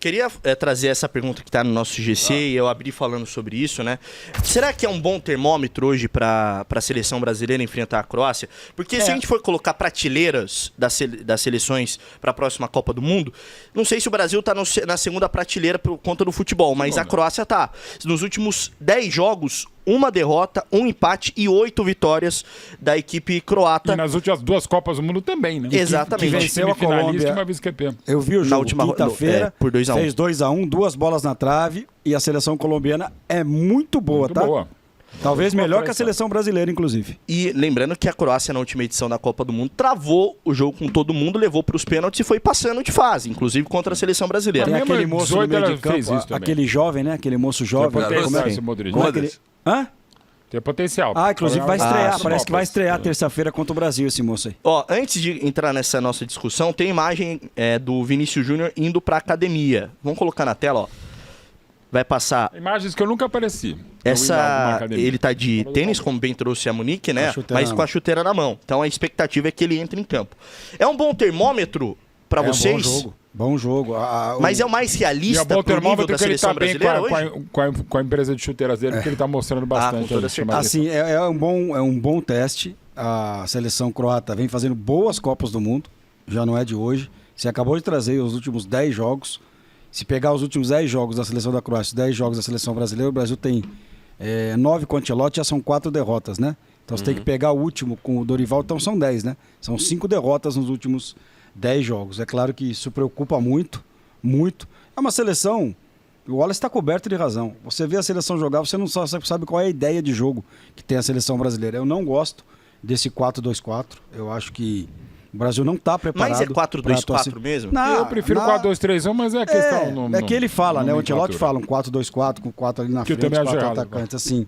queria trazer essa pergunta que está no nosso GC e eu abri falando sobre isso, né? Será que é um bom termômetro hoje para a seleção brasileira enfrentar a Croácia? Porque se a gente for colocar prateleiras das seleções para a próxima Copa do Mundo, não sei se o Brasil está na segunda prateleira por conta do futebol, mas a Croácia tá. Nos últimos 10 jogos, 1 derrota, 1 empate e 8 vitórias da equipe croata. E nas últimas 2 Copas do Mundo também, né? Exatamente. Que venceu a Colômbia. E uma vice-campeã. Eu vi o jogo quinta-feira, por 2-1. fez 2-1, 2 bolas na trave, e a seleção colombiana é muito boa, Muito tá? boa. Talvez melhor que a seleção brasileira, inclusive. E lembrando que a Croácia, na última edição da Copa do Mundo, travou o jogo com todo mundo, levou para os pênaltis e foi passando de fase, inclusive contra a seleção brasileira. Tem aquele mesmo moço no 18 meio de ela fez campo, isso também. aquele jovem, né? Aquele moço jovem. potencial Como esse Modric. como é que ele... Hã? Tem potencial. Inclusive vai estrear, sim. parece que vai estrear terça-feira contra o Brasil esse moço aí. Ó, antes de entrar nessa nossa discussão, tem imagem do Vinícius Júnior indo para academia. Vamos colocar na tela, ó. Vai passar Imagens que eu nunca apareci. ele tá de tênis, como bem trouxe a Monique, né? Mas com a chuteira na mão. Então a expectativa é que ele entre em campo. É um bom termômetro para vocês? Bom jogo. Mas é o mais realista pro nível da seleção brasileira hoje? Com a empresa de chuteiras dele, porque ele tá mostrando bastante. com toda certeza. Assim, é um bom teste. A seleção croata vem fazendo boas Copas do Mundo, já não é de hoje. Você acabou de trazer os últimos 10 jogos. Se pegar os últimos 10 jogos da seleção da Croácia, 10 jogos da seleção brasileira, o Brasil tem 9 com o Ancelotti, já são 4 derrotas, né? Então você tem que pegar o último com o Dorival, então são 10, né? São 5 derrotas nos últimos 10 jogos. É claro que isso preocupa muito, muito. É uma seleção, o Wallace está coberto de razão. Você vê a seleção jogar, você não sabe qual é a ideia de jogo que tem a seleção brasileira. Eu não gosto desse 4-2-4. Eu acho que o Brasil não está preparado. Mas é 4-2-4 mesmo? Não, eu prefiro 4-2-3-1, mas é a questão... É que ele fala, né? O Ancelotti fala um 4-2-4 com 4 ali na frente, 4 atacantes. Assim,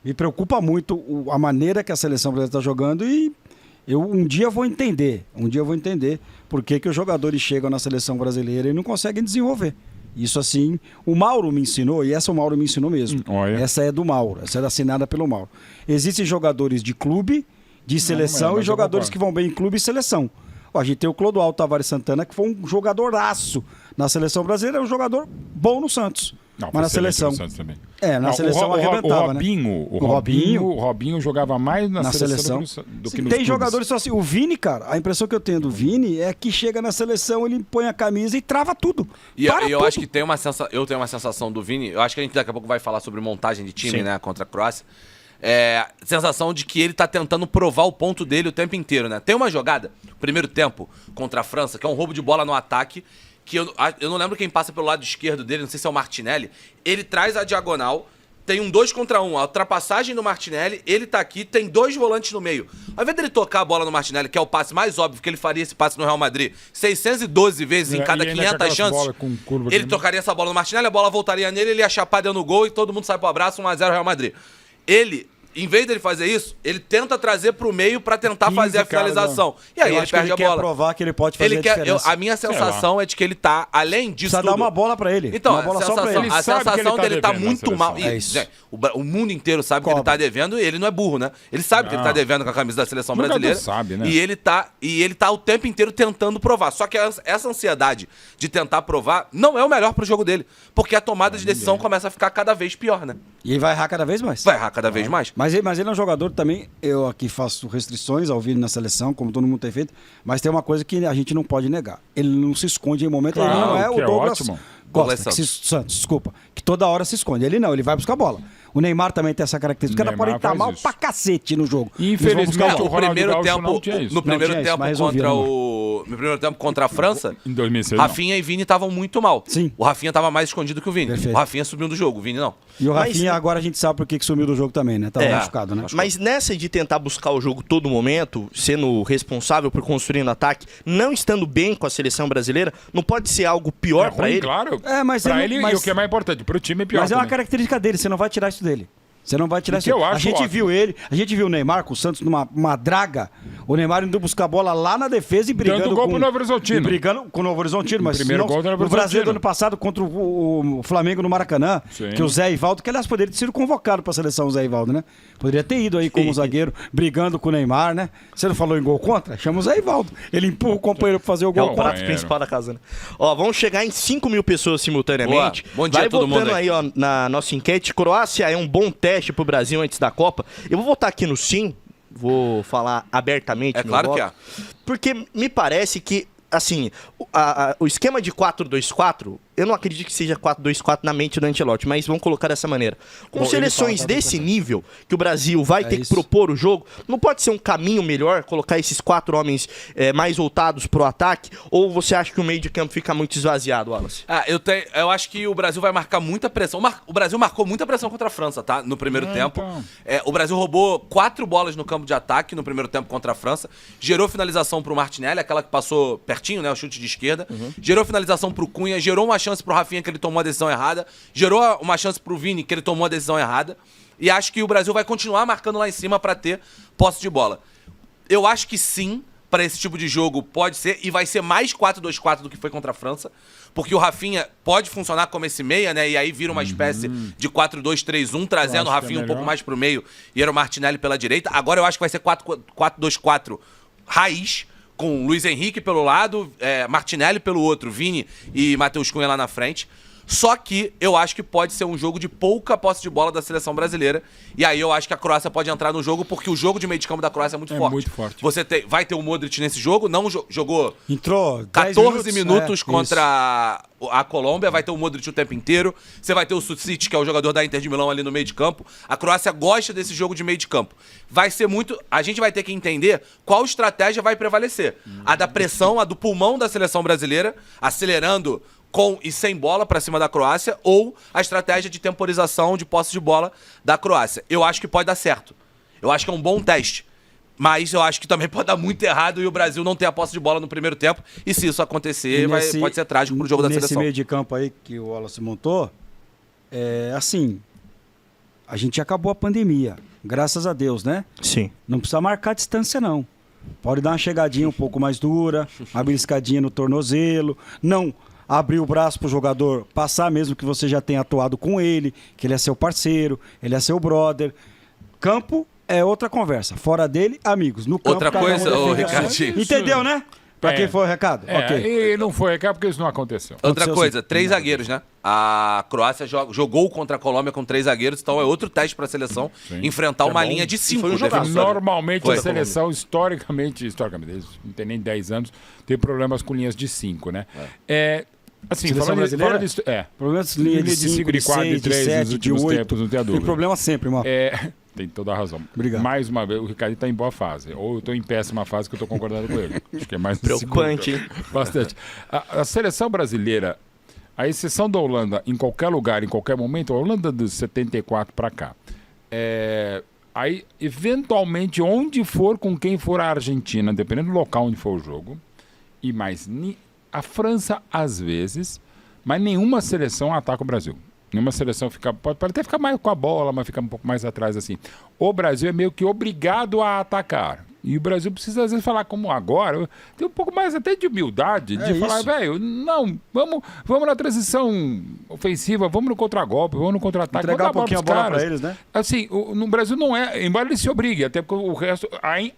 me preocupa muito a maneira que a seleção brasileira está jogando e eu um dia vou entender por que os jogadores chegam na seleção brasileira e não conseguem desenvolver. Isso assim, o Mauro me ensinou, e essa o Mauro me ensinou mesmo. Essa é do Mauro, essa é assinada pelo Mauro. Existem jogadores de clube, de seleção e jogadores que vão bem em clube e seleção. A gente tem o Clodoaldo Tavares Santana, que foi um jogadoraço na seleção brasileira, é um jogador bom no Santos. Não, mas na seleção. Na seleção arrebentava, o Robinho jogava mais na seleção do que nos Tem jogadores assim. O Vini, cara, a impressão que eu tenho do Vini é que chega na seleção, ele põe a camisa e trava tudo. E eu acho que eu tenho uma sensação do Vini, eu acho que a gente daqui a pouco vai falar sobre montagem de time, né, contra a Croácia. Sensação de que ele tá tentando provar o ponto dele o tempo inteiro, né? Tem uma jogada, primeiro tempo, contra a França, que é um roubo de bola no ataque, que eu não lembro quem passa pelo lado esquerdo dele, não sei se é o Martinelli. Ele traz a diagonal, tem um 2 contra 1, a ultrapassagem do Martinelli, ele tá aqui, tem 2 volantes no meio. Ao invés dele tocar a bola no Martinelli, que é o passe mais óbvio que ele faria esse passe no Real Madrid, 612 vezes em cada 500 chances, ele tocaria essa bola no Martinelli, a bola voltaria nele, ele ia chapar dentro no gol e todo mundo sai pro abraço, 1-0 Real Madrid. Ele, em vez dele fazer isso, ele tenta trazer pro meio pra tentar fazer a finalização. E aí ele perde a bola. Ele quer provar que ele pode fazer a diferença. A minha sensação é de que ele tá, além disso precisa dar uma bola pra ele. Então, uma bola só pra ele. A sensação dele tá muito mal. Isso. O mundo inteiro sabe que ele tá devendo e ele não é burro, né? Ele sabe que ele tá devendo com a camisa da seleção brasileira. Sabe, né? E ele tá o tempo inteiro tentando provar. Só que essa ansiedade de tentar provar não é o melhor pro jogo dele. Porque a tomada de decisão começa a ficar cada vez pior, né? E ele vai errar cada vez mais. Vai errar cada vez mais. Mas ele é um jogador também, eu aqui faço restrições ao Vini na seleção, como todo mundo tem feito, mas tem uma coisa que a gente não pode negar. Ele não se esconde em momento nenhum, não é o Douglas Costa, Santos, desculpa, que toda hora se esconde. Ele não, ele vai buscar a bola. O Neymar também tem essa característica. O cara pode estar mal pra cacete no jogo. Infelizmente, no primeiro tempo contra a França, em 2006, Rafinha e Vini estavam muito mal. Sim. O Rafinha estava mais escondido que o Vini. Perfeito. O Rafinha subiu do jogo, o Vini não. E o Rafinha agora a gente sabe por que sumiu do jogo também, né? Tava machucado, né? Mas nessa de tentar buscar o jogo todo momento, sendo responsável por construir um ataque, não estando bem com a seleção brasileira, não pode ser algo pior pra ele? Claro. Mas pra ele, e o que é mais importante, pro time é pior. Mas é uma também. característica dele, você não vai tirar isso dele. Você não vai tirar isso. A gente viu o Neymar com o Santos numa draga. O Neymar indo buscar a bola lá na defesa e brigando dando gol pro Novo Horizontino. Brigando com o Novo Horizontino. Mas primeiro gol do Novo no Brasil do ano passado contra o Flamengo no Maracanã. Sim. Que o Zé Ivaldo, que aliás poderia ter sido convocado pra seleção, o Zé Ivaldo, né? Poderia ter ido aí como zagueiro, brigando com o Neymar, né? Você não falou em gol contra? Chama o Zé Ivaldo. Ele empurra o companheiro pra fazer o gol contra. É o prato principal da casa, né? Ó, vamos chegar em 5 mil pessoas simultaneamente. Boa. Bom dia a todo mundo aí, ó, na nossa enquete. Croácia é um bom teste pro Brasil antes da Copa. Eu vou votar aqui no sim. Vou falar abertamente. É claro que é. Porque me parece que, assim, o esquema de 4-2-4, eu não acredito que seja 4-2-4 na mente do Ancelotti, mas vamos colocar dessa maneira. Com seleções desse nível, que o Brasil vai ter que propor o jogo, não pode ser um caminho melhor colocar esses 4 homens mais voltados pro ataque? Ou você acha que o meio de campo fica muito esvaziado, Wallace? Eu acho que o Brasil vai marcar muita pressão. O Brasil marcou muita pressão contra a França, tá? No primeiro tempo. O Brasil roubou 4 bolas no campo de ataque no primeiro tempo contra a França. Gerou finalização pro Martinelli, aquela que passou pertinho, né? O chute de esquerda. Gerou finalização pro Cunha, gerou uma chance pro Rafinha que ele tomou a decisão errada, gerou uma chance pro Vini que ele tomou a decisão errada, e acho que o Brasil vai continuar marcando lá em cima pra ter posse de bola. Eu acho que sim, pra esse tipo de jogo pode ser, e vai ser mais 4-2-4 do que foi contra a França, porque o Rafinha pode funcionar como esse meia, né, e aí vira uma espécie de 4-2-3-1, trazendo o Rafinha um pouco mais pro meio e era o Martinelli pela direita. Agora eu acho que vai ser 4-2-4 raiz, com Luiz Henrique pelo lado, Martinelli pelo outro, Vini e Matheus Cunha lá na frente. Só que eu acho que pode ser um jogo de pouca posse de bola da seleção brasileira. E aí eu acho que a Croácia pode entrar no jogo, porque o jogo de meio de campo da Croácia é muito forte. Muito forte. Vai ter o Modric nesse jogo, não jogou. Entrou 14 minutos contra a Colômbia, vai ter o Modric o tempo inteiro. Você vai ter o Sucic, que é o jogador da Inter de Milão ali no meio de campo. A Croácia gosta desse jogo de meio de campo. Vai ser muito... A gente vai ter que entender qual estratégia vai prevalecer. A da pressão, a do pulmão da seleção brasileira, acelerando com e sem bola pra cima da Croácia, ou a estratégia de temporização de posse de bola da Croácia. Eu acho que pode dar certo. Eu acho que é um bom teste. Mas eu acho que também pode dar muito errado e o Brasil não ter a posse de bola no primeiro tempo. E se isso acontecer, pode ser trágico pro jogo da seleção. Nesse meio de campo aí que o Wallace montou, assim, a gente acabou a pandemia. Graças a Deus, né? Sim. Não precisa marcar distância, não. Pode dar uma chegadinha um pouco mais dura, uma beliscadinha no tornozelo. Não abrir o braço pro jogador passar, mesmo que você já tenha atuado com ele, que ele é seu parceiro, ele é seu brother. Campo é outra conversa. Fora dele, amigos. No campo, outra coisa, Ricardinho. Entendeu, né? Pra quem foi o recado? Okay. E não foi recado porque isso não aconteceu. Outra coisa, 3 zagueiros, né? A Croácia jogou contra a Colômbia com 3 zagueiros, então é outro teste pra seleção enfrentar uma linha de 5. Normalmente a seleção, historicamente, não tem nem 10 anos, tem problemas com linhas de 5, né? Assim, falando de problemas de linha de 5, de 4, de 3, nos últimos tempos, não tem a dúvida. Tem problema sempre, irmão. Tem toda a razão. Obrigado. Mais uma vez, o Ricardo está em boa fase. Ou eu estou em péssima fase que eu estou concordando com ele. Acho que é mais preocupante, hein? Bastante. A seleção brasileira, a exceção da Holanda, em qualquer lugar, em qualquer momento, a Holanda de 74 para cá. Aí, eventualmente, onde for, com quem for a Argentina, dependendo do local onde for o jogo, e mais a França, às vezes, mas nenhuma seleção ataca o Brasil. Nenhuma seleção pode até ficar mais com a bola, mas fica um pouco mais atrás assim. O Brasil é meio que obrigado a atacar. E o Brasil precisa, às vezes, falar como agora, tem um pouco mais até de humildade, de falar, velho, não, vamos na transição ofensiva, vamos no contragolpe, vamos no contra-ataque. Entregar um pouquinho a bola para eles, né? Assim, no Brasil não é, embora ele se obrigue, até porque o resto,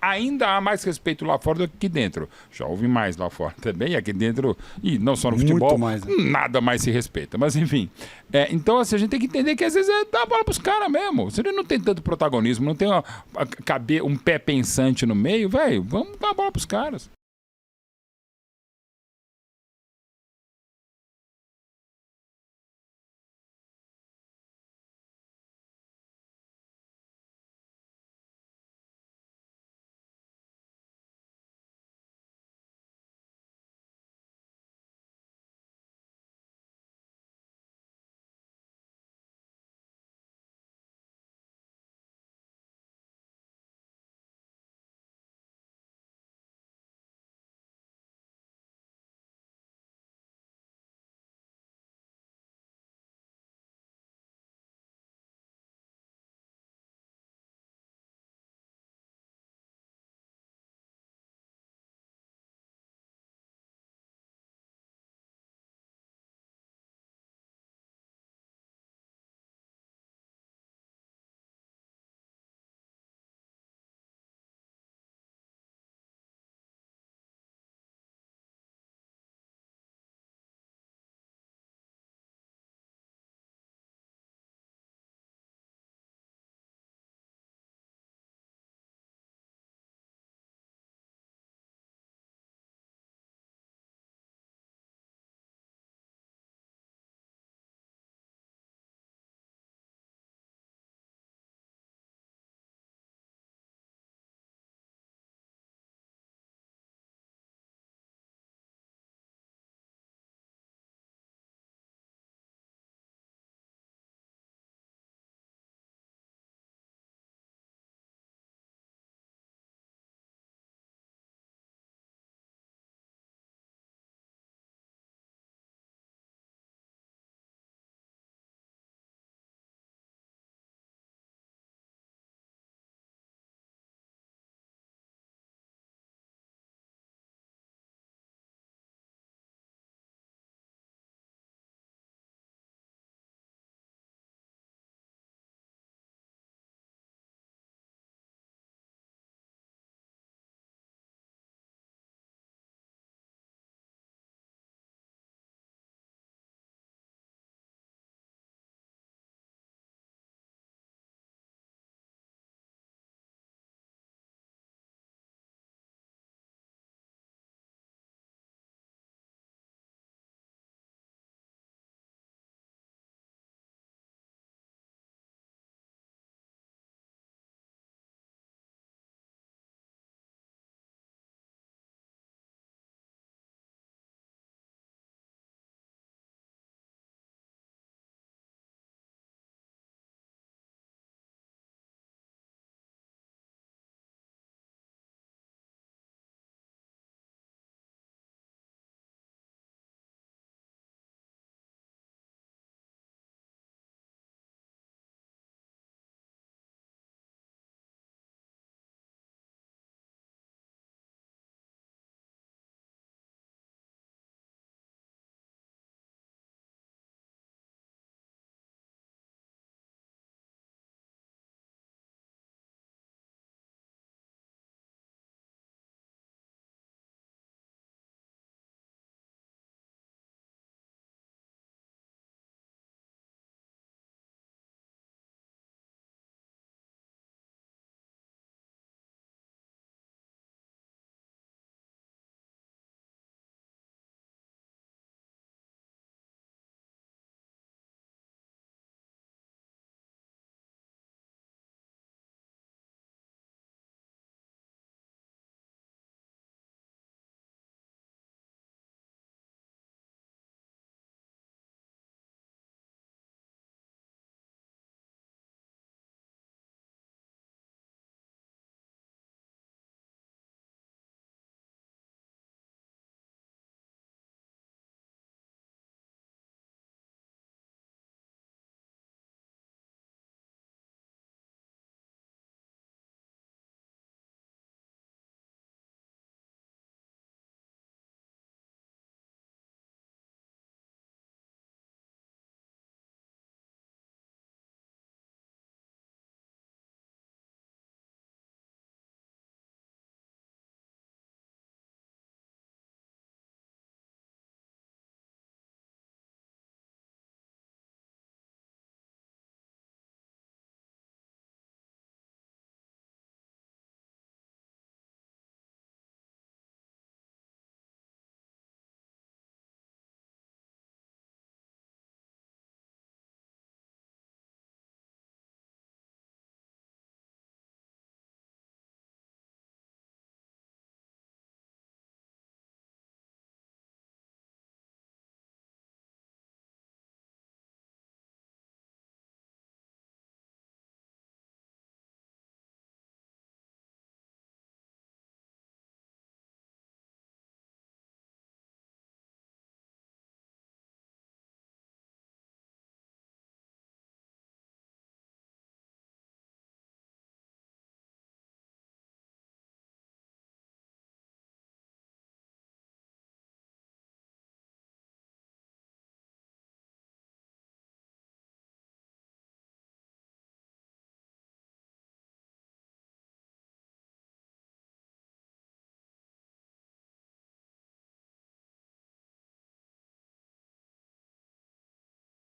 ainda há mais respeito lá fora do que aqui dentro. Já houve mais lá fora também, aqui dentro, e não só no futebol, mais, né? Nada mais se respeita, mas enfim. Então, assim, a gente tem que entender que às vezes dá a bola pros caras mesmo. Se ele não tem tanto protagonismo, não tem um pé pensante no meio, velho, vamos dar a bola pros caras.